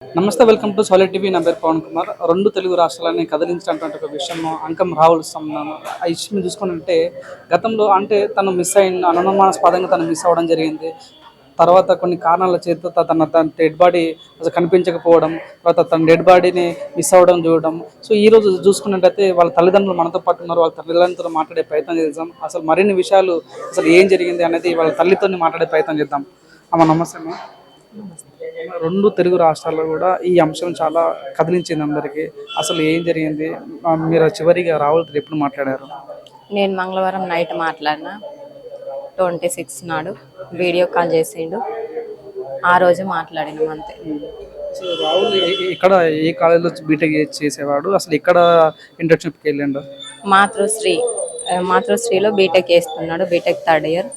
నమస్తే, welcome to solid TV. నా పేరు పవన్ కుమార్. రెండు తెలుగు రాష్ట్రాలని కదిలించినటువంటి ఒక విషయం అంకం రాహుల్ ఆ ఇష్యూని చూసుకుంటే గతంలో అంటే తను మిస్ అయిన అనుమానాస్పదంగా తను మిస్ అవ్వడం జరిగింది. తర్వాత కొన్ని కారణాల చేత తన డెడ్ బాడీ అసలు కనిపించకపోవడం, తర్వాత తన డెడ్ బాడీని మిస్ అవ్వడం చూడడం. సో ఈ రోజు చూసుకున్నట్టయితే వాళ్ళ తల్లిదండ్రులు మనతో పాటు ఉన్నారు. వాళ్ళ తల్లిదండ్రులతో మాట్లాడే ప్రయత్నం చేద్దాం. అసలు మరిన్ని విషయాలు అసలు ఏం జరిగింది అనేది వాళ్ళ తల్లితో మాట్లాడే ప్రయత్నం చేద్దాం. అమ్మ నమస్తే అమ్మ. రెండు తెలుగు రాష్ట్రాల్లో కూడా ఈ అంశం చాలా కదిలించింది అందరికీ. అసలు ఏం జరిగింది? మీరు చివరిగా రాహుల్తో ఎప్పుడు మాట్లాడారు? నేను మంగళవారం నైట్ మాట్లాడినా, 26 నాడు వీడియో కాల్ చేసిండు. ఆ రోజు మాట్లాడినాం అంతే. సో రాహుల్ ఇక్కడ ఏ కాలేజ్లో బీటెక్ చేసేవాడు? అసలు ఇక్కడ ఇంటర్న్షిప్కి వెళ్ళిండు? మాతృశ్రీలో బీటెక్ చేస్తున్నాడు. BTech 3rd year.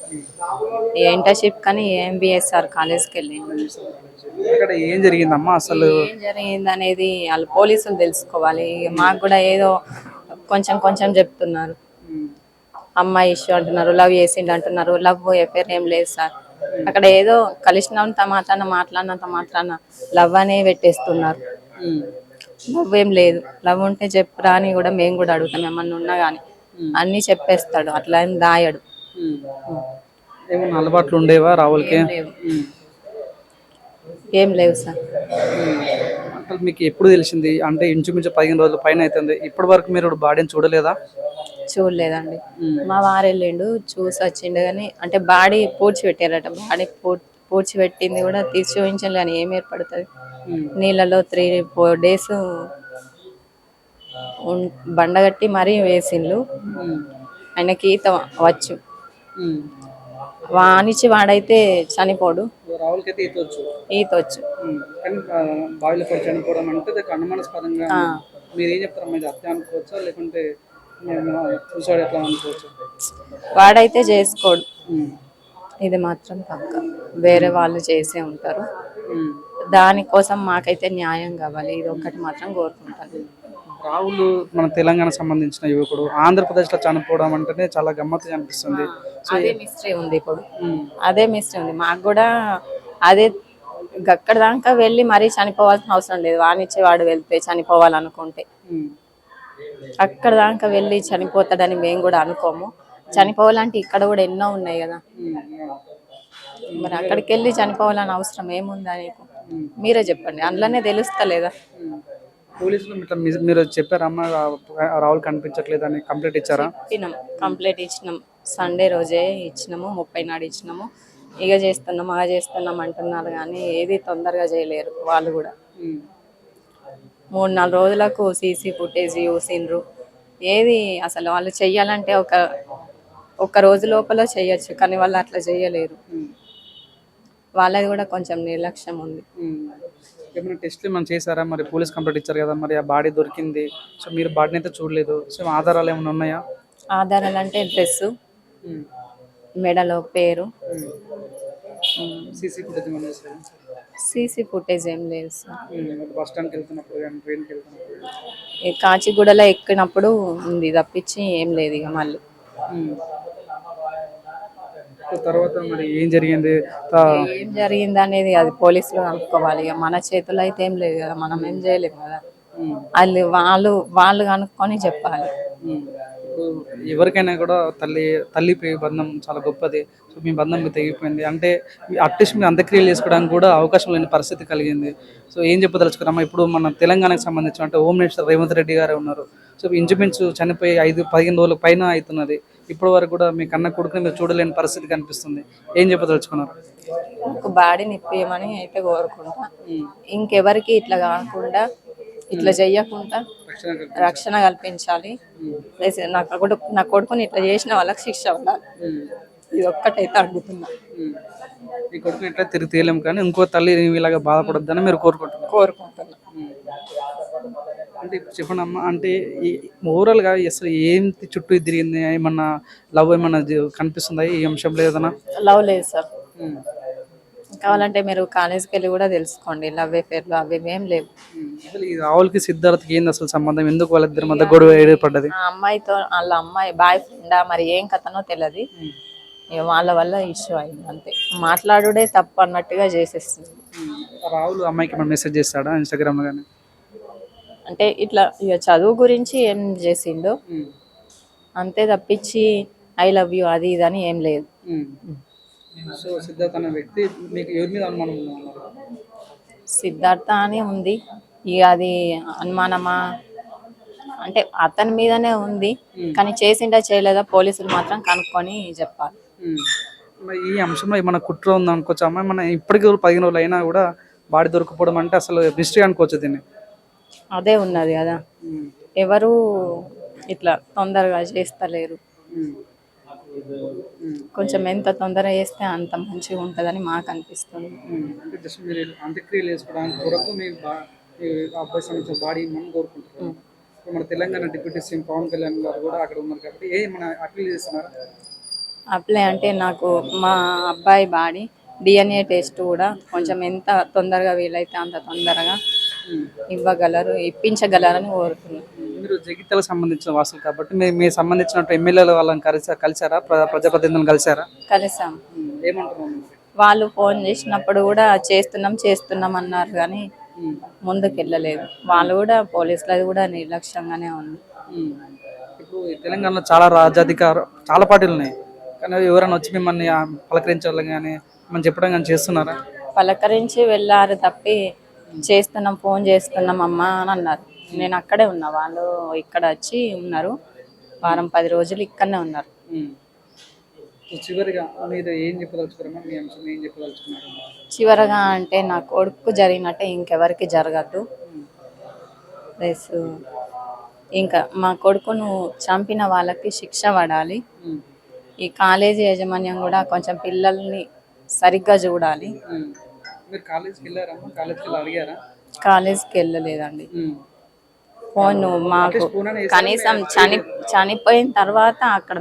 ఇంటర్న్షిప్ కానీ ఎంబీఎస్ఆర్ కాలేజ్కి వెళ్ళిండు. ఇక్కడ ఏం జరిగిందమ్మా? అసలు ఏం జరిగింది అనేది వాళ్ళు పోలీసులు తెలుసుకోవాలి. మాకు కూడా ఏదో కొంచెం కొంచెం చెప్తున్నారు. అమ్మాయి ఇష్యూ అంటున్నారు, లవ్ చేసిండు అంటున్నారు. లవ్ ఎఫైర్ ఏం లేదు సార్. అక్కడ ఏదో కలిసినంత మాట్లాడినంత మాత్రాన లవ్ అనే పెట్టేస్తున్నారు. లవ్ ఏం లేదు. లవ్ ఉంటే చెప్పురా అని కూడా మేము కూడా అడుగుతాం. ఏమన్నా ఉన్నా కానీ అన్ని చెప్పేస్తాడు. అట్లా ఏం దాయడు. ఏమన్నా అలవాట్లు ఉండేవా రాహుల్కి? ఏం లేవు సార్. అసలు మీకు ఎప్పుడు తెలిసింది? అంటే ఇంచుమించు 15 రోజుల పైన అవుతుంది. ఇప్పటి వరకు మీరు బాడీని చూడలేదా? చూడలేదండి. మా వారు వెళ్ళిండు, చూసి వచ్చిండు. కానీ అంటే బాడీ పూడ్చిపెట్టారట. బాడీ పూడ్చిపెట్టింది కూడా తీసి చూపించాలి కానీ ఏం ఏర్పడుతుంది? నీళ్ళలో 3-4 days బండగట్టి మరీ వేసిండ్లు. ఆయనకి ఈత వచ్చు. వానిచ్చి వాడైతే చనిపోడు. ఈత వచ్చు. వాడైతే చేసుకోడు. ఇది మాత్రం పక్క. వేరే వాళ్ళు చేసే ఉంటారు. దానికోసం మాకైతే న్యాయం కావాలి. ఇది ఒక్కటి మాత్రం కోరుకుంటాను. రాహుల్ మన తెలంగాణ సంబంధించిన యువకుడు. ఆంధ్రప్రదేశ్లో చనిపోవడం అంటేనే చాలా గమ్మత్తుగా అనిపిస్తుంది. అదే మిస్టరీ ఉంది ఇప్పుడు. అదే మిస్టరీ ఉంది మాకు కూడా. అదే అక్కడ దాకా వెళ్ళి మరీ చనిపోవాల్సిన అవసరం లేదు. వానిచ్చి వాడు వెళ్తే చనిపోవాలనుకుంటే అక్కడ దాకా వెళ్ళి చనిపోతాడని మేము కూడా అనుకోము. చనిపోవాలంటే ఇక్కడ కూడా ఎన్నో ఉన్నాయి కదా. మరి అక్కడికి వెళ్ళి చనిపోవాలని అవసరం ఏముందా నీకు? మీరే చెప్పండి. అందులోనే తెలుస్తలేదా? పోలీసులు మీరు చెప్పారమ్మా రాహుల్ కనిపించట్లేదు అని కంప్లైంట్ ఇచ్చారా? కంప్లైంట్ ఇచ్చినాం. సండే రోజే ఇచ్చినాము. 30 నాడు ఇచ్చినాము. ఇక చేస్తున్నాం అంటున్నారు కానీ ఏది తొందరగా చేయలేరు. వాళ్ళు కూడా 3-4 రోజులకు సీసీ ఫుటేజ్ చూసిండ్రు. ఏది అసలు వాళ్ళు చెయ్యాలంటే ఒక రోజు లోపల చెయ్యొచ్చు కానీ వాళ్ళు అట్లా చేయలేరు. వాళ్ళది కూడా కొంచెం నిర్లక్ష్యం ఉంది. ఏమైనా టెస్ట్లు మనం చేశారా? మరి పోలీస్ కంప్లైంట్ ఇచ్చారు కదా, మరి ఆ బాడీ దొరికింది. సో మీరు బాడీని అయితే చూడలేదు. సో ఆధారాలు ఏమైనా ఉన్నాయా? ఆధారాలు అంటే డ్రెస్సు, మెడలో పేరు. సీసీ ఫుటేజ్ ఏం లేదు సార్. బస్ స్టాండ్కి వెళ్తున్నప్పుడు ట్రైన్కి వెళ్తున్నప్పుడు కాచిగూడలో ఎక్కినప్పుడు ఉంది తప్పించి ఏం లేదు. ఇక మళ్ళీ తర్వాత మరి ఏం జరిగింది అనేది అది పోలీసులు కనుక్కోవాలి. ఇక మన చేతుల్లో అయితే ఏం లేదు కదా. మనం ఏం చేయలేము కదా. వాళ్ళు కనుక్కొని చెప్పాలి. ఎవరికైనా కూడా తల్లి బంధం చాలా గొప్పది. సో మీ బంధం మీకు తెగిపోయింది అంటే అట్లీస్ట్ మీరు అంత్యక్రియలు చేసుకోవడానికి కూడా అవకాశం లేని పరిస్థితి కలిగింది. సో ఏం చెప్పదలుచుకున్నామా? ఇప్పుడు మన తెలంగాణకు సంబంధించిన అంటే హోమ్ మినిస్టర్ రేవంత్ రెడ్డి గారే ఉన్నారు. సో ఇంచుమించు చనిపోయి 5-15 రోజుల పైన అవుతున్నది. ఇప్పటి వరకు కూడా మీ కన్న కొడుకుని మీరు చూడలేని పరిస్థితి కనిపిస్తుంది. ఏం చెప్పదలుచుకున్నారు? నాకు బాడీని ఇప్పేయమని అయితే కోరుకుంటా. ఇంకెవరికి ఇట్లా కాకుండా ఇట్లా చెయ్యకుండా రక్షణ కల్పించాలి. నా కొడుకుని ఇట్లా చేసిన వాళ్ళకి శిక్ష ఉండాలి. ఇది ఒక్కటైతే అడుగుతున్నా. ఈ కొడుకుని ఇట్లా తిరిగి తీయలేము కానీ ఇంకో తల్లి ఇలాగా బాధపడొద్దని మీరు కోరుకుంటున్నా. అంటే చెప్పండి అమ్మ, అంటే ఓవరాల్గా అసలు ఏంటి చుట్టూ తిరిగింది? ఏమన్నా లవ్ ఏమన్నా కనిపిస్తుందా ఈ అంశంలో? ఏదన్నా లవ్ లేదు సార్. కావాలంటే మీరు కాలేజ్కి వెళ్ళి కూడా తెలుసుకోండి. లవ్ అఫేర్లు అవి ఏం లేవు. అసలు ఈ రాహుల్కి సిద్ధార్థకి ఏంది అసలు సంబంధం? ఎందుకు వాళ్ళిద్దరి మధ్య గొడవ ఏర్పడ్డది? ఆ అమ్మాయితో వాళ్ళ అమ్మాయి బాయ్ ఫ్రెండా మరి ఏం కథనో తెలియదు. వాళ్ళ వల్ల ఇష్యూ అయింది అంతే. మాట్లాడుడే తప్పు అన్నట్టుగా చేసేస్తుంది. రాహుల్ అమ్మాయికి ఏమైనా మెసేజ్ చేస్తాడా ఇన్స్టాగ్రామ్లో కానీ? అంటే ఇట్లా ఇక చదువు గురించి ఏం చేసిండు అంతే తప్పించి ఐ లవ్ యూ అది ఇది అని ఏం లేదు. సో సిద్ధార్థ్ అనే వ్యక్తి మీకు ఎవరి మీద అనుమానం ఉందన్నారు? సిద్ధార్థ అని ఉంది, ఇక అది అనుమానమా అంటే అతని మీదనే ఉంది, కానీ చేసిండా చేయలేదా పోలీసులు మాత్రం కనుక్కొని చెప్పాలి. మరి ఈ అంశంలో ఏమైనా కుట్ర ఉంది అనుకోవచ్చు అమ్మాయి? మన ఇప్పటికీ 15 రోజులు అయినా కూడా బాడీ దొరకపోవడం అంటే అసలు మిస్టరీ అనుకోవచ్చు దీన్ని. అదే ఉన్నది కదా, ఎవరు ఇట్లా తొందరగా చేస్తలేరు. కొంచెం ఎంత తొందరగా చేస్తే అంత మంచిగా ఉంటుందని మాకు అనిపిస్తుంది. అంటే జస్ట్ మీరు అంత్యక్రియలు చేసుకోవడానికి కొరకు మీ అబ్బాయి సంబంధించిన బాడీ మనం కోరుకుంటున్నాం. ఇప్పుడు మన తెలంగాణ డిప్యూటీ సీఎం పవన్ కళ్యాణ్ గారు కూడా అక్కడ ఉన్నారు కాబట్టి మన అప్పీల్ చేస్తున్నారా? అప్లై అంటే నాకు మా అబ్బాయి బాడీ డిఎన్ఏ టెస్ట్ కూడా కొంచెం ఎంత తొందరగా వీలైతే అంత తొందరగా ఇప్పించగలరని కోరుతున్నాను. మీరు జగిత్యాలకు సంబంధించిన వాసులు కాబట్టి మీరు సంబంధించిన ఎమ్మెల్యేల వాళ్ళని కలిసారా? ప్రజాప్రతినిధులను కలిసారా? కలిసాం. ఏమంటున్నాను? వాళ్ళు ఫోన్ చేసినప్పుడు కూడా చేస్తున్నాం అన్నారు, కానీ ముందుకు వెళ్ళలేదు. వాళ్ళు కూడా పోలీసులది కూడా నిర్లక్ష్యంగానే ఉంది. ఇప్పుడు తెలంగాణలో చాలా రాజ్యాధికారం చాలా పార్టీలు ఉన్నాయి, కానీ ఎవరైనా వచ్చి మిమ్మల్ని పలకరించాలి కానీ మనం చెప్పడం కానీ చేస్తున్నారా? పలకరించి వెళ్ళారు తప్పి ఫోన్ చేస్తున్నాం అమ్మా అని అన్నారు. నేను అక్కడే ఉన్నా, వాళ్ళు ఇక్కడ వచ్చి ఉన్నారు, వారం 10 రోజులు ఇక్కడనే ఉన్నారు. చివరిగా మీరు ఏం చెప్పదలుచుకున్నారమ్మా? మీ అంశం ఏం చెప్పదలుచుకున్నారు? చివరగా అంటే నా కొడుకు జరిగినట్టే ఇంకెవరికి జరగద్దు, ప్లస్ ఇంకా మా కొడుకును చంపిన వాళ్ళకి శిక్ష పడాలి. ఈ కాలేజీ యాజమాన్యం కూడా కొంచెం పిల్లల్ని సరిగ్గా చూడాలి. మీరు కాలేజ్కి వెళ్ళారమ్మా? కాలేజ్కి వెళ్ళి అడిగారా? కాలేజ్కి వెళ్ళలేదండి. ఫోన్ మాకు కనీసం చనిపోయిన తర్వాత అక్కడ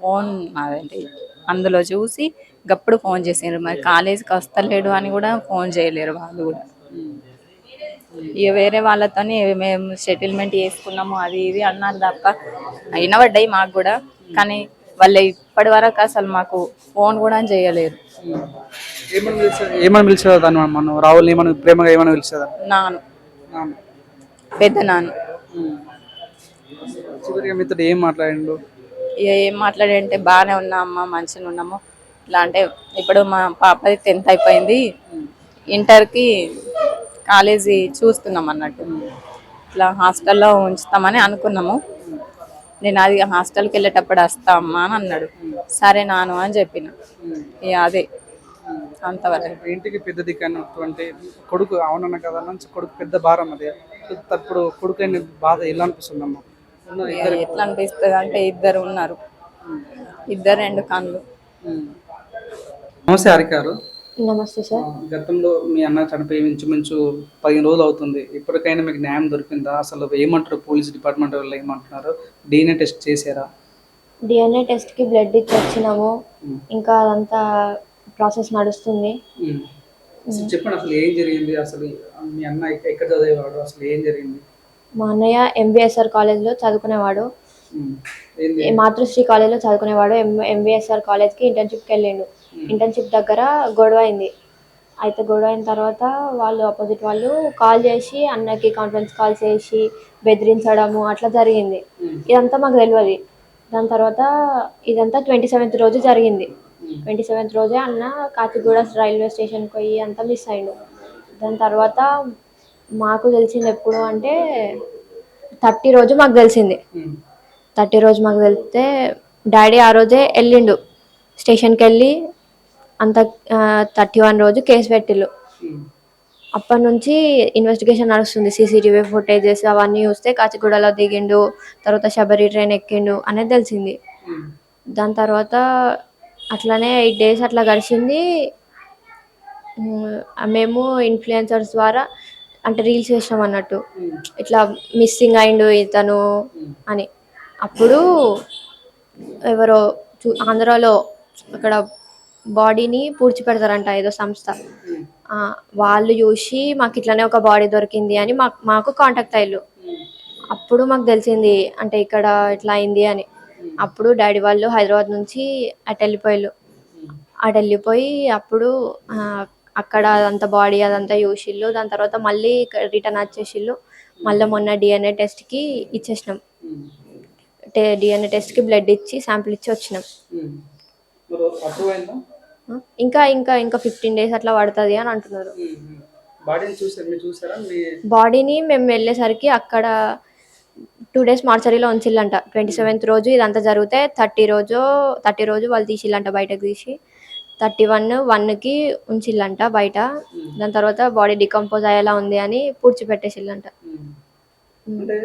ఫోన్ అదేంటి అందులో చూసి గప్పుడు ఫోన్ చేసారు. మరి కాలేజీకి వస్తలేడు అని కూడా ఫోన్ చేయలేరు వాళ్ళు కూడా. ఇక వేరే వాళ్ళతోని మేము సెటిల్మెంట్ చేసుకున్నాము అది ఇది అన్నారు తప్ప వినబడ్డాయి మాకు కూడా, కానీ వాళ్ళు ఇప్పటి వరకు అసలు మాకు ఫోన్ కూడా చేయలేరు. ఏమని పిలిచేదా దాన్ని? మనం రాహుల్ ఏమని ప్రేమగా ఏమని పిలిచేదా? నాను, పెద్ద నాన్న. చివరిగా మీతో ఏం మాట్లాడిండు? ఏం మాట్లాడంటే బాగానే ఉన్నా అమ్మ, మంచిగా ఉన్నాము ఇట్లా అంటే. ఇప్పుడు మా పాపది 10th అయిపోయింది, ఇంటర్కి కాలేజీ చూస్తున్నాం అన్నట్టు. ఇట్లా హాస్టల్లో ఉంచుతామని అనుకున్నాము. నేను అది హాస్టల్కి వెళ్ళేటప్పుడు వస్తా అమ్మా అని అన్నాడు. సరే నాను అని చెప్పిన. ఇక అదే అంతవరకు. ఇంటికి పెద్ద దిక్కన్నటువంటి కొడుకు అవునన్న కదా, కొడుకు పెద్ద భారం. అదే ఇప్పుడు కొడుకు అయిన బాధ ఎలా అనిపిస్తుందమ్మా? ఎట్లా అనిపిస్తుంది అంటే ఇద్దరు ఉన్నారు, 2 కళ్ళు. నమస్తే హారిక గారు. నమస్తే సార్. గతంలో మీ అన్న చనిపోయి ఇంచుమించు 15 రోజులు అవుతుంది. ఇప్పటికైనా మీకు న్యాయం దొరికిందా? అసలు ఏమంటారు పోలీస్ డిపార్ట్మెంట్ వాళ్ళు ఏమంటున్నారు? డిఎన్ఏ టెస్ట్ చేశారా? డిఎన్ఏ టెస్ట్కి బ్లడ్ ఇచ్చి వచ్చినాము, ఇంకా అదంతా ప్రాసెస్ నడుస్తుంది. చెప్పండి అసలు ఏం జరిగింది? అసలు మీ అన్న ఎక్కడ చదివేవాడు? అసలు ఏం జరిగింది? మా అన్నయ్య ఎంబీఎస్ఆర్ కాలేజ్లో చదువుకునేవాడు, మాతృశ్రీ కాలేజ్లో చదువుకునేవాడు. ఎంబీఎస్ఆర్ కాలేజ్కి ఇంటర్న్షిప్కి వెళ్ళిండు. ఇంటర్న్షిప్ దగ్గర గొడవ అయింది. అయితే గొడవ అయిన తర్వాత వాళ్ళు ఆపోజిట్ వాళ్ళు కాల్ చేసి అన్నకి కాన్ఫరెన్స్ కాల్ చేసి బెదిరించడము అట్లా జరిగింది. ఇదంతా మాకు తెలియదు. దాని తర్వాత ఇదంతా 27th రోజు జరిగింది. 27th రోజే అన్న కాచిగూడ రైల్వే స్టేషన్కి పోయి అంతా మిస్ అయ్యిండు. దాని తర్వాత మాకు తెలిసింది ఎప్పుడు అంటే 30 రోజు మాకు తెలిసింది. 30 రోజు మాకు తెలిస్తే డాడీ ఆ రోజే వెళ్ళిండు స్టేషన్కి వెళ్ళి అంత 31 రోజు కేసు పెట్టిళ్ళు. అప్పటి నుంచి ఇన్వెస్టిగేషన్ నడుస్తుంది. సీసీటీవీ ఫుటేజెస్ అవన్నీ చూస్తే కాచిగూడలో దిగిండు, తర్వాత శబరి ట్రైన్ ఎక్కిండు అనేది తెలిసింది. దాని తర్వాత అట్లనే 8 days అట్లా గడిచింది. మేము ఇన్ఫ్లుయెన్సర్స్ ద్వారా అంటే రీల్స్ చేసినాం అన్నట్టు, ఇట్లా మిస్సింగ్ అయిండు ఇతను అని. అప్పుడు ఎవరో ఆంధ్రాలో అక్కడ బాడీని పూడ్చిపెడతారంట ఏదో సంస్థ, వాళ్ళు చూసి మాకు ఇట్లానే ఒక బాడీ దొరికింది అని మాకు కాంటాక్ట్ అయ్యారు. అప్పుడు మాకు తెలిసింది అంటే ఇక్కడ ఇట్లా అయింది అని. అప్పుడు డాడీ వాళ్ళు హైదరాబాద్ నుంచి అటు వెళ్ళిపోయారు. అటు వెళ్ళిపోయి అప్పుడు అక్కడ అదంతా బాడీ అదంతా చూసిళ్ళు. దాని తర్వాత మళ్ళీ రిటర్న్ వచ్చేసిళ్ళు. మళ్ళీ మొన్న డిఎన్ఏ టెస్ట్కి ఇచ్చేసినాం. డిఎన్ఏ టెస్ట్కి బ్లడ్ ఇచ్చి శాంపిల్ ఇచ్చి వచ్చినాం. మరి అప్రూవ్ అయిందా? ఇంకా ఇంకా ఇంకా 15 days అట్లా పడుతుంది అని అంటున్నారు. బాడీని చూసారు, మీరు చూసారా? మీ బాడీని మేము వెళ్ళేసరికి అక్కడ 2 days మార్చరీలో ఉంచిల్లంట. 27th రోజు ఇదంతా జరిగితే 30 రోజు వాళ్ళు తీసిల్లంట, బయటకు తీసి 31కి ఉంచిల్లంట బయట. దాని తర్వాత బాడీ డికంపోజ్ అయ్యేలా ఉంది అని పూడ్చిపెట్టేసిల్లంట. అంటే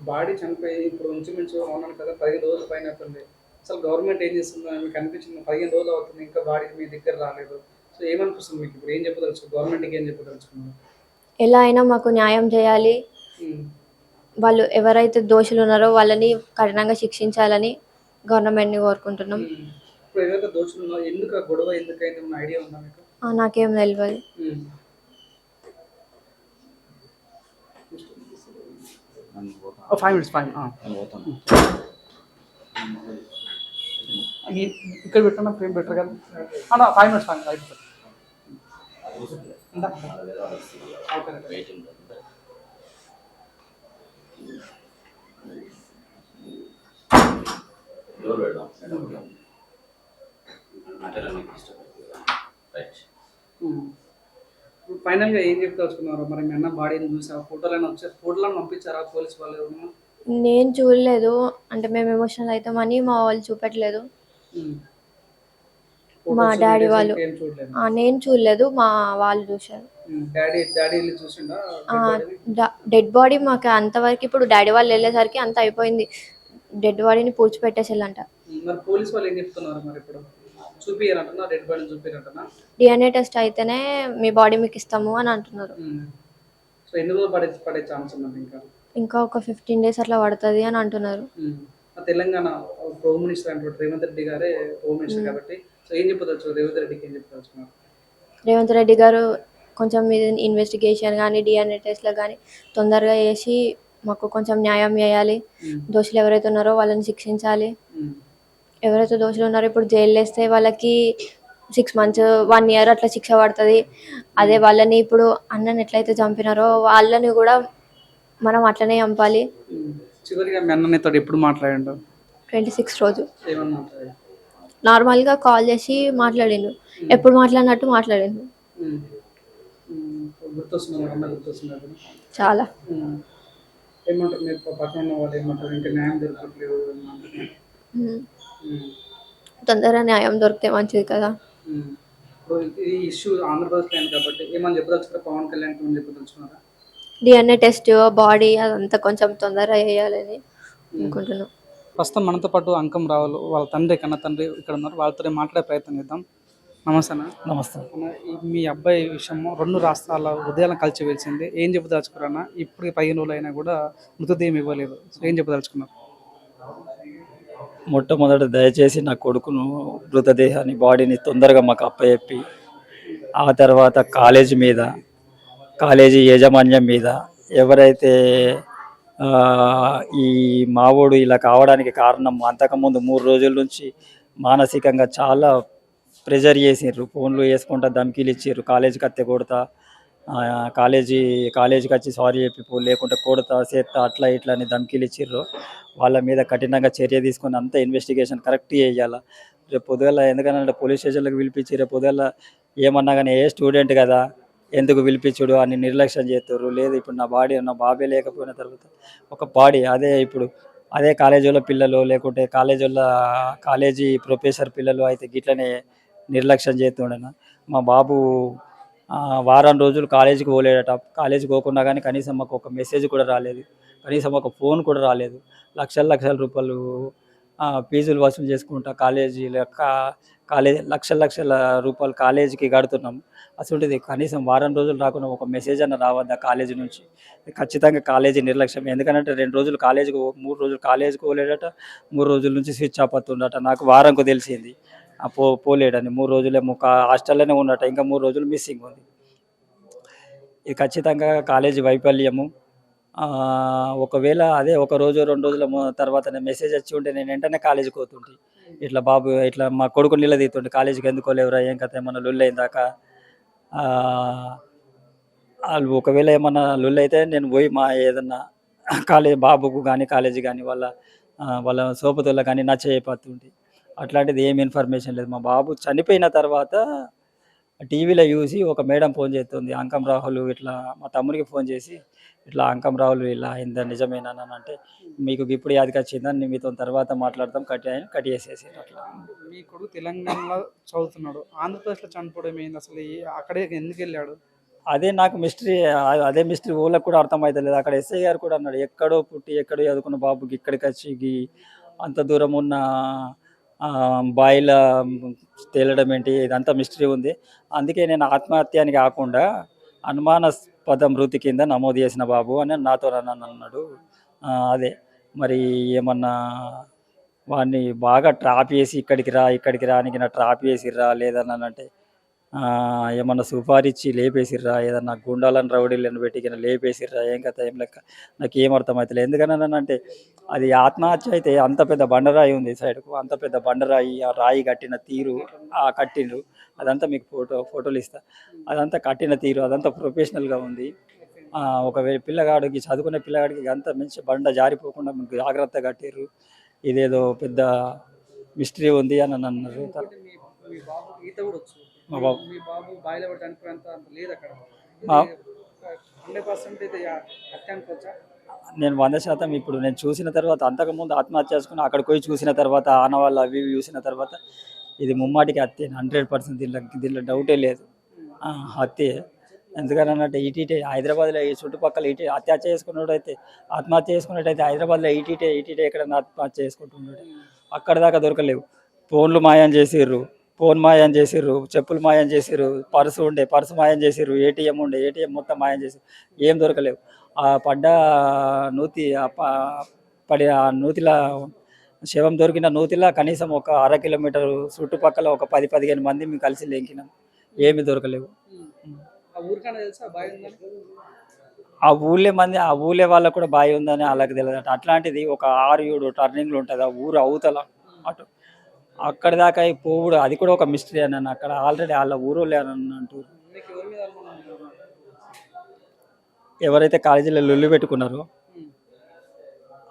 బాడీ చనిపోయి ఇప్పుడు ఇంచుమించు అవునాను కదా 15 రోజుల పైన అవుతుంది. అసలు గవర్నమెంట్ ఏం చేస్తుందో మీకు అనిపించింది? 15 రోజులు అవుతుంది, ఇంకా బాడీ మీ దగ్గర రాలేదు. సో ఏమనిపిస్తుంది మీకు? ఇప్పుడు ఏం చెప్పదలుచు, గవర్నమెంట్కి ఏం చెప్పదలుచుకున్నారు? ఎలా అయినా మాకు న్యాయం చేయాలి. వాళ్ళు ఎవరైతే దోషులు ఉన్నారో వాళ్ళని కఠినంగా శిక్షించాలని గవర్నమెంట్ని కోరుకుంటున్నాం. ఇప్పుడు ఏదైతే దోషులు ఉన్నారో ఎందుకు ఆ గొడవ ఎందుకైంది ఉన్న ఐడియా ఉందా మీకు? నాకేం తెలియదు. 5 minutes ఇక్కడ పెట్టిన ఫ్రేమ్ బెటర్ కదా అన్న. 5 minutes అయిపోతుంది. ఫైనల్గా ఏం చెప్తాచుకున్నారు మరి? మీ అన్న బాడీని చూసా, ఫోటోలను వచ్చారు, ఫోటోలను పంపించారా పోలీస్ వాళ్ళు ఎవరన్నా? నేను చూడలేదు, అంటే మేము ఎమోషనల్ అవుతామని మా వాళ్ళు చూపెట్టలేదు. మా డాడీ వాళ్ళు, నేను చూడలేదు, మా వాళ్ళు చూశారు. డాడీ చూసిండా డెడ్ బాడీ? మాకు అంతవరకు ఇప్పుడు డాడీ వాళ్ళు వెళ్ళేసరికి అంత అయిపోయింది. డెడ్ బాడీని పూడ్చిపెట్టేసేళ్ళంట. మరి పోలీస్ వాళ్ళు ఏం చెప్తున్నారు మరి? ఇప్పుడు చూపియాలంటున్నా, డెడ్ బాడీని చూపియాలంటున్నా, డిఎన్ఏ టెస్ట్ అయితేనే మీ బాడీ మీకు ఇస్తాము అని అంటున్నారు. సో ఎన్ని రోజులు పడే ఛాన్స్ ఉన్నది? ఇంకా ఒక 15 days అట్లా పడుతుంది అని అంటున్నారు. తెలంగాణ హోమ్ మినిస్టర్ అంటే రేవంత్ రెడ్డి గారే హోమ్ మినిస్టర్ కాబట్టి, సో ఏం చెప్పదలుచు? రేవంత్ రెడ్డికి ఏం చెప్పదలుచుకున్నారు? రేవంత్ రెడ్డి గారు కొంచెం ఇది ఇన్వెస్టిగేషన్ కానీ డిఎన్ఏ టెస్ట్లో కానీ తొందరగా చేసి మాకు కొంచెం న్యాయం చేయాలి. దోషులు ఎవరైతే ఉన్నారో వాళ్ళని శిక్షించాలి. ఎవరైతే దోషులు ఉన్నారో ఇప్పుడు జైలు వేస్తే వాళ్ళకి 6 months 1 year అట్లా శిక్ష పడుతుంది. అదే వాళ్ళని ఇప్పుడు అన్నని ఎట్లయితే చంపినారో వాళ్ళని కూడా మనం అట్లనే చంపాలి. చివరిగా మీ అన్న నీతో ఎప్పుడు మాట్లాడిండు? 26 రోజు ఏమన్నా మాట్లాడాడు? నార్మల్గా కాల్ చేసి మాట్లాడిండు. ఎప్పుడు మాట్లాడినట్టు మాట్లాడిండు. గుర్తొస్తున్నారు అన్న, గుర్తొస్తున్నారు చాలా. ఏమంటారు మీరు పక్కన ఉన్న వాళ్ళు? ఏమంటారు? ఇంకా న్యాయం దొరకట్లేదు. తొందరగా న్యాయం దొరికితే మంచిది కదా. ఈ ఇష్యూ ఆంధ్రప్రదేశ్లో అయింది కాబట్టి ఏమని చెప్పదలుచుకున్నారు? పవన్ కళ్యాణ్ ఏమని చెప్పదలుచుకున్నారా? డిఎన్ఏ టెస్ట్ బాడీ అదంతా కొంచెం తొందరగా చేయాలని అనుకుంటున్నాం. ప్రస్తుతం మనతో పాటు అంకం రావులు వాళ్ళ తండ్రి, కన్న తండ్రి ఇక్కడ ఉన్నారు. వాళ్ళతో మాట్లాడే ప్రయత్నం చేద్దాం. నమస్తే అన్న. నమస్తే. మీ అబ్బాయి విషయము 2 రాష్ట్రాల హృదయాలను కలిసివేసింది. ఏం చెప్పదలుచుకున్నారన్న? ఇప్పుడు 15 రోజులు అయినా కూడా మృతదేహం ఇవ్వలేదు. సో ఏం చెప్పదలుచుకున్నారు? మొట్టమొదట దయచేసి నా కొడుకును మృతదేహాన్ని బాడీని తొందరగా మాకు అప్పచెప్పి, ఆ తర్వాత కాలేజీ మీద, కాలేజీ యాజమాన్యం మీద ఎవరైతే ఈ మావోడు ఇలా కావడానికి కారణం, అంతకుముందు 3 రోజుల నుంచి మానసికంగా చాలా ప్రెజర్ చేసిండ్రు. ఫోన్లు వేసుకుంటా ధమ్కీలు ఇచ్చిర్రు. కాలేజీకి అత్తే కొడతా, కాలేజీకి వచ్చి సారీ చెప్పి లేకుంటే కొడతా చేస్తా అట్లా ఇట్లా అని ధమ్కీలు ఇచ్చిర్రు. వాళ్ళ మీద కఠినంగా చర్య తీసుకొని అంతా ఇన్వెస్టిగేషన్ కరెక్ట్ చేయాలి. రేపు పొద్దుగల ఎందుకనంటే పోలీస్ స్టేషన్లకు పిలిపించి రేపు పొద్దుగల ఏమన్నా కానీ ఏ స్టూడెంట్ కదా ఎందుకు పిలిపించుడు అని నిర్లక్ష్యం చేస్తారు. లేదు ఇప్పుడు నా బాబే లేకపోయిన తర్వాత ఒక బాడీ అదే కాలేజీలో పిల్లలు లేకుంటే కాలేజీ ప్రొఫెసర్ పిల్లలు అయితే గిట్లనే నిర్లక్ష్యం చేస్తుండేనా. మా బాబు వారం రోజులు కాలేజీకి పోలేడట. కాలేజీకి పోకుండా కానీ కనీసం మాకు ఒక మెసేజ్ కూడా రాలేదు, కనీసం ఒక ఫోన్ కూడా రాలేదు. లక్షల రూపాయలు ఫీజులు వసూలు చేసుకుంటా కాలేజీ లక్షల రూపాయలు కాలేజీకి కడుతున్నాం. అసలుంటిది కనీసం వారం రోజులు రాకుండా ఒక మెసేజ్ అన్న రావద్దా కాలేజీ నుంచి? ఖచ్చితంగా కాలేజీ నిర్లక్ష్యం. ఎందుకంటే 2 రోజులు 3 రోజులు కాలేజీకి పోలేడట, 3 రోజుల నుంచి స్విచ్ ఆఫ్ అవుతుండట. నాకు వారంకు తెలిసింది పోలేడని. 3 రోజులేమో హాస్టల్లోనే ఉన్నట, ఇంకా 3 రోజులు మిస్సింగ్ ఉంది. ఇది ఖచ్చితంగా కాలేజీ వైఫల్యము. ఒకవేళ అదే 1 రోజు 2 రోజుల తర్వాత మెసేజ్ వచ్చి ఉంటే నేను వెంటనే కాలేజీకి పోతుంటే, ఇట్లా బాబు ఇట్లా మా కొడుకు నిలదీతుంటే కాలేజీకి ఎందుకో లేవురా, ఏం కథ, ఏమన్నా లొల్లైందాక వాళ్ళు ఒకవేళ ఏమన్నా లొల్లి అయితే నేను పోయి మా ఏదన్నా కాలేజ్ బాబుకు కానీ కాలేజీ కానీ వాళ్ళ సోపతుల్లో కానీ నచ్చ అయిపోతుంది. అట్లాంటిది ఏం ఇన్ఫర్మేషన్ లేదు. మా బాబు చనిపోయిన తర్వాత టీవీలో చూసి ఒక మేడం ఫోన్ చేస్తుంది, అంకం రాహుల్ ఇట్లా మా తమ్ముడికి ఫోన్ చేసి ఇట్లా అంకం రాహుల్ ఇలా అయిందా నిజమేనా అని అంటే, మీకు ఇప్పుడు యాదికి వచ్చిందని మీతో తర్వాత మాట్లాడతాం కట్ చేసేసారు. అట్లా మీ కొడుకు తెలంగాణలో చదువుతున్నాడు, ఆంధ్రప్రదేశ్లో చనిపోవడం ఏంది అసలు? అక్కడే ఎందుకు వెళ్ళాడు? అదే నాకు మిస్టరీ. అదే మిస్టరీ ఊళ్ళకి కూడా అర్థమవుతలేదు. అక్కడ ఎస్ఐ గారు కూడా అన్నాడు, ఎక్కడో పుట్టి ఎక్కడో చదువుకున్న బాబుకి ఇక్కడికి వచ్చి అంత దూరం ఉన్న బాయిల తేలడం ఏంటి, ఇదంతా మిస్టరీ ఉంది. అందుకే నేను ఆత్మహత్య అని కాకుండా అనుమానాస్పద మృతి కింద నమోదు చేసిన బాబు అని నాతో అన్నాడు. అదే మరి ఏమన్నా వాడిని బాగా ట్రాప్ చేసి ఇక్కడికి రానికి నా ట్రాప్ చేసిర్రా లేదని అంటే, ఏమన్నా సుపారిచ్చి లేపేసిర్రా, ఏదన్నా గుండాలను రౌడీలను పెట్టి లేపేసిర్రా, ఏం కథ ఏం లెక్క నాకు ఏం అర్థమవుతలేదు. ఎందుకని అంటే అది ఆత్మహత్య అయితే అంత పెద్ద బండరాయి ఉంది సైడ్కు, అంత పెద్ద బండరాయి, ఆ రాయి కట్టిన తీరు, ఆ కట్టిండ్రు అదంతా మీకు ఫోటోలు ఇస్తా. అదంతా కట్టిన తీరు అదంతా ప్రొఫెషనల్గా ఉంది. ఒకవేళ పిల్లగాడికి చదువుకునే పిల్లగాడికి అంత మంచి బండ జారిపోకుండా మీకు జాగ్రత్తగా కట్టిర్రు, ఇదేదో పెద్ద మిస్టరీ ఉంది అని అన్నారు. మీ బాబు ఈత కూడా వచ్చు, మా బాబు మీ బాబు బాయిలో పడి చనిపోయేంత అంత లేదు అక్కడ. మా- 100% అయితే హత్య అనుకోవచ్చా? నేను 100% ఇప్పుడు నేను చూసిన తర్వాత, అంతకుముందు ఆత్మహత్య చేసుకుని అక్కడికి పోయి చూసిన తర్వాత, ఆనవాళ్ళు అవి ఇవి చూసిన తర్వాత ఇది ముమ్మాటికి హత్య 100%. దీంట్లో డౌటే లేదు, హత్య. ఎందుకని అన్నట్టు ఇటీటే హైదరాబాద్లో ఈ చుట్టుపక్కల హత్య చేసుకున్నాడు అయితే, ఆత్మహత్య చేసుకున్నట్టయితే హైదరాబాద్లో ఇటీటే ఎక్కడైనా ఆత్మహత్య చేసుకుంటున్నాడు. అక్కడ దాకా దొరకలేవు. ఫోన్లు మాయం చేసిర్రు, ఫోన్ మాయం చేసిర్రు, చెప్పులు మాయం చేసిర్రు, పర్సు మాయం చేసిర్రు, ఏటీఎం మొత్తం మాయం చేసిర్రు, ఏం దొరకలేవు. ఆ పడ్డ నూతి ఆ నూతిలో శవం దొరికిన నూతిలో కనీసం ఒక 1/2 కిలోమీటర్ చుట్టుపక్కల ఒక 10-15 మంది మేము కలిసి లేకినాం, ఏమి దొరకలేవు. ఆ ఊరికన్నా తెలుసా బాయ్ ఉందని? ఆ ఊళ్ళే వాళ్ళకు కూడా బావి ఉందని వాళ్ళకి తెలియదు. అట్లాంటిది ఒక 6-7 టర్నింగ్లు ఉంటుంది ఆ ఊరు అవతల, అటు అక్కడి దాకా పోవుడు అది కూడా ఒక మిస్టరీ అని అక్కడ ఆల్రెడీ వాళ్ళ ఊరోళ్ళే అని అంటారు. మీకు ఎవరి మీద అనుమానం ఉంది? ఎవరైతే కాలేజీలో లొల్లి పెట్టుకున్నారో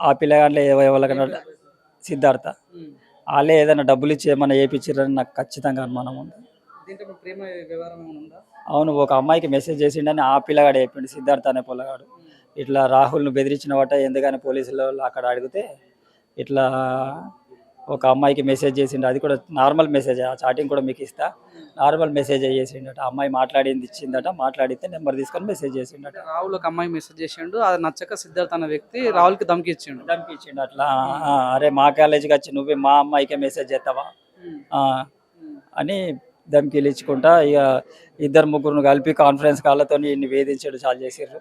ఆ పిల్లగాంట్లో ఎవరికన్నా సిద్ధార్థ, వాళ్ళే ఏదైనా డబ్బులు ఇచ్చి ఏమన్నా చేయించారని నాకు ఖచ్చితంగా అనుమానం ఉంది. దీంట్లో మీ ప్రేమ వ్యవహారం ఏమైనా ఉందా? అవును, ఒక అమ్మాయికి మెసేజ్ చేసిండని ఆ పిల్లగాడు చెప్పిండు, సిద్ధార్థ అనే పిల్లగాడు. ఇట్లా రాహుల్ను బెదిరించిన వాట ఎందుకని పోలీసులు అక్కడ అడిగితే ఇట్లా ఒక అమ్మాయికి మెసేజ్ చేసిండు. అది కూడా నార్మల్ మెసేజ్, ఆ చాటింగ్ కూడా మీకు ఇస్తా. నార్మల్ మెసేజ్ చేసిండట, అమ్మాయి మాట్లాడింది ఇచ్చిందట, మాట్లాడితే నెంబర్ తీసుకొని మెసేజ్ చేసిండట. రాహుల్ ఒక అమ్మాయి మెసేజ్ చేసిండు, అది నచ్చక సిద్ధార్థ్ అన్న వ్యక్తి రాహుల్కి ధమ్కి ఇచ్చిండు అట్లా. అరే మా కాలేజీకి వచ్చి నువ్వే మా అమ్మాయికే మెసేజ్ చేస్తావా అని ధమ్కీలు ఇచ్చుకుంటా ఇక 2-3 కలిపి కాన్ఫరెన్స్ కాళ్ళతో ఇన్ని వేధించాడు, చాలు చేసిర్రు.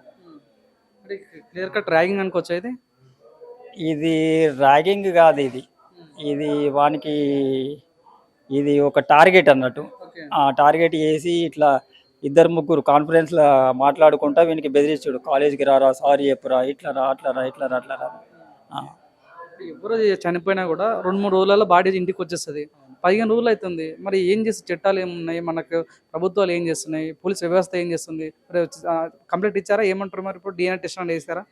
క్లియర్ కట్ ర్యాగింగ్ అనుకోవచ్చు అయితే. ఇది ర్యాగింగ్ కాదు, ఇది వానికి ఇది ఒక టార్గెట్ అన్నట్టు. ఆ టార్గెట్ చేసి ఇట్లా 2-3 కాన్ఫరెన్స్లో మాట్లాడుకుంటా వీనికి బెదిరించాడు, కాలేజీకి రారా, సారీ చెప్పురా, ఇట్లా రా అట్లా రా. ఎవరు చనిపోయినా కూడా 2-3 రోజులలో బాడీ ఇంటికి వచ్చేస్తుంది. 15 రోజులు అవుతుంది. మరి ఏం చేసి చట్టాలు ఏమున్నాయి మనకు, ప్రభుత్వాలు ఏం చేస్తున్నాయి, పోలీస్ వ్యవస్థ ఏం చేస్తుంది? మరి కంప్లైంట్ ఇచ్చారా? ఏమంటారు మరి ఇప్పుడు? DNA టెస్ట్ అని చేస్తారా?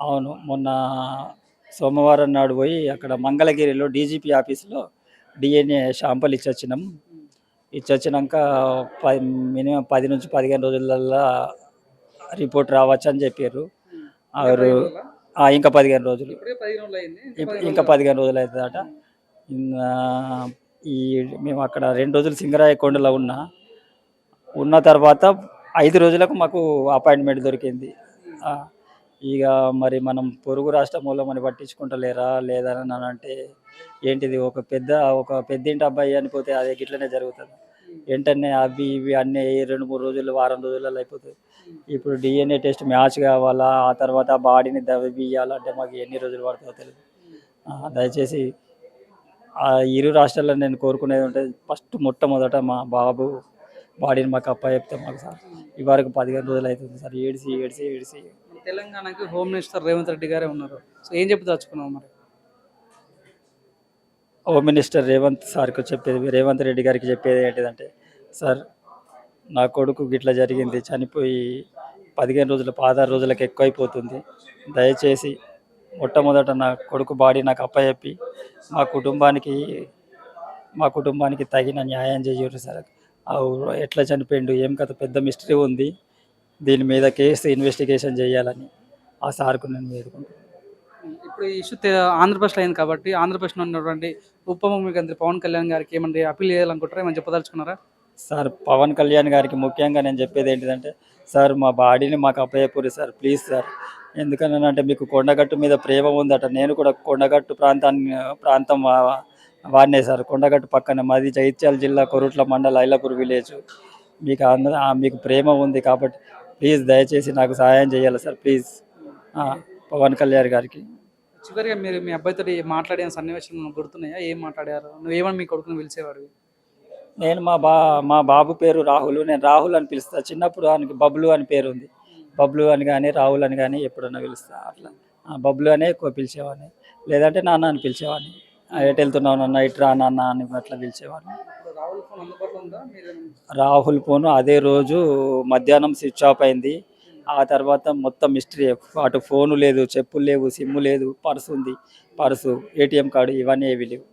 అవును, మొన్న సోమవారం నాడు పోయి అక్కడ మంగళగిరిలో డీజీపీ ఆఫీస్లో DNA శాంపుల్ ఇచ్చొచ్చినాక మినిమం 10 నుంచి 15 రోజులల్లో రిపోర్ట్ రావచ్చు అని చెప్పారు. అవరు ఇంకా 15 రోజులు, ఇంకా 15 రోజులు అవుతుందట. మేము అక్కడ 2 రోజులు సింగరాయకొండలో ఉన్న తర్వాత 5 రోజులకు మాకు అపాయింట్మెంట్ దొరికింది. ఇక మరి మనం పొరుగు రాష్ట్రం వల్ల మనం పట్టించుకుంటలేరా లేదని అంటే ఏంటిది, ఒక పెద్దింటి అబ్బాయి అనిపోతే అదే గిట్లనే జరుగుతుంది. వెంటనే అవి ఇవి అన్నీ 2-3 రోజులు, వారం రోజులలో అయిపోతుంది. ఇప్పుడు DNA టెస్ట్ మ్యాచ్ కావాలా, ఆ తర్వాత బాడీని దవ్వియాలంటే మాకు ఎన్ని రోజులు పడుతుందో తెలియదు. దయచేసి ఆ 2 రాష్ట్రాల్లో నేను కోరుకునేది ఉంటుంది, మొట్టమొదట మా బాబు బాడీని మాకు చెప్తాం మాకు సార్. ఇవరకు 15 రోజులు అవుతుంది సార్, ఏడిసి. తెలంగాణకి హోమ్ మినిస్టర్ రేవంత్ రెడ్డి గారే ఉన్నారు. సో ఏం చెప్పి దాచుకున్నాం మరి? హోమ్ మినిస్టర్ రేవంత్ రెడ్డి గారికి చెప్పేది ఏంటిదంటే, సార్ నా కొడుకు గిట్లా జరిగింది, చనిపోయి 15 రోజులు 16 రోజులకు ఎక్కువైపోతుంది. దయచేసి మొట్టమొదట నా కొడుకు బాడీ నాకు అప్పచెప్పి మా కుటుంబానికి తగిన న్యాయం చేయరు సార్. ఎట్లా చనిపోయిండు ఏం కథ పెద్ద మిస్టరీ ఉంది. దీని మీద కేసు ఇన్వెస్టిగేషన్ చేయాలని ఆ సార్కు నేను వేడుకుంటున్నాను. ఇప్పుడు ఈ ఇష్యూ ఆంధ్రప్రదేశ్లో అయింది కాబట్టి ఆంధ్రప్రదేశ్లో ఉన్నటువంటి ఉప ముఖ్యమంత్రి పవన్ కళ్యాణ్ గారికి ఏమంటే అప్పీల్ చేయాలనుకుంటారా, ఏమైనా చెప్పదలుచుకున్నారా? సార్ పవన్ కళ్యాణ్ గారికి ముఖ్యంగా నేను చెప్పేది ఏంటిదంటే, సార్ మా బాడీని మాకు అప్పయ్యపూరి సార్, ప్లీజ్ సార్. ఎందుకనంటే మీకు కొండగట్టు మీద ప్రేమ ఉందట. నేను కూడా కొండగట్టు ప్రాంతం వాడినే సార్. కొండగట్టు పక్కన మాది జగిత్యాల జిల్లా కొరుట్ల మండల ఐలపూర్ విలేజ్. మీకు ప్రేమ ఉంది కాబట్టి ప్లీజ్ దయచేసి నాకు సహాయం చేయాలి సార్, ప్లీజ్ పవన్ కళ్యాణ్ గారికి. చివరిగా మీరు మీ అబ్బాయితో మాట్లాడిన సన్నివేశం గుర్తున్నాయా? ఏం మాట్లాడారు? నువ్వేమని మీ కొడుకుని పిలిచేవాడు? నేను మా బాబు పేరు రాహుల్, నేను రాహుల్ అని పిలుస్తా. చిన్నప్పుడు ఆయనకి బబ్లు అని పేరు ఉంది. బబ్లు అని కానీ రాహుల్ అని కానీ ఎప్పుడన్నా పిలుస్తా. అట్లా బబ్లు అనే ఎక్కువ పిలిచేవాడిని, లేదంటే నాన్న అని పిలిచేవాడిని. ఎటు వెళ్తున్నావు నాన్న, ఇటు రా నాన్న అని అట్లా పిలిచేవాడిని. రాహుల్ ఫోను అదే రోజు మధ్యాహ్నం స్విచ్ ఆఫ్ అయింది. ఆ తర్వాత మొత్తం మిస్టరీ. అటు ఫోను లేదు, చెప్పులు లేవు, సిమ్ము లేదు, పర్సు ఉంది, పర్సు, ఏటీఎం కార్డు ఇవన్నీ ఏవి లేవు.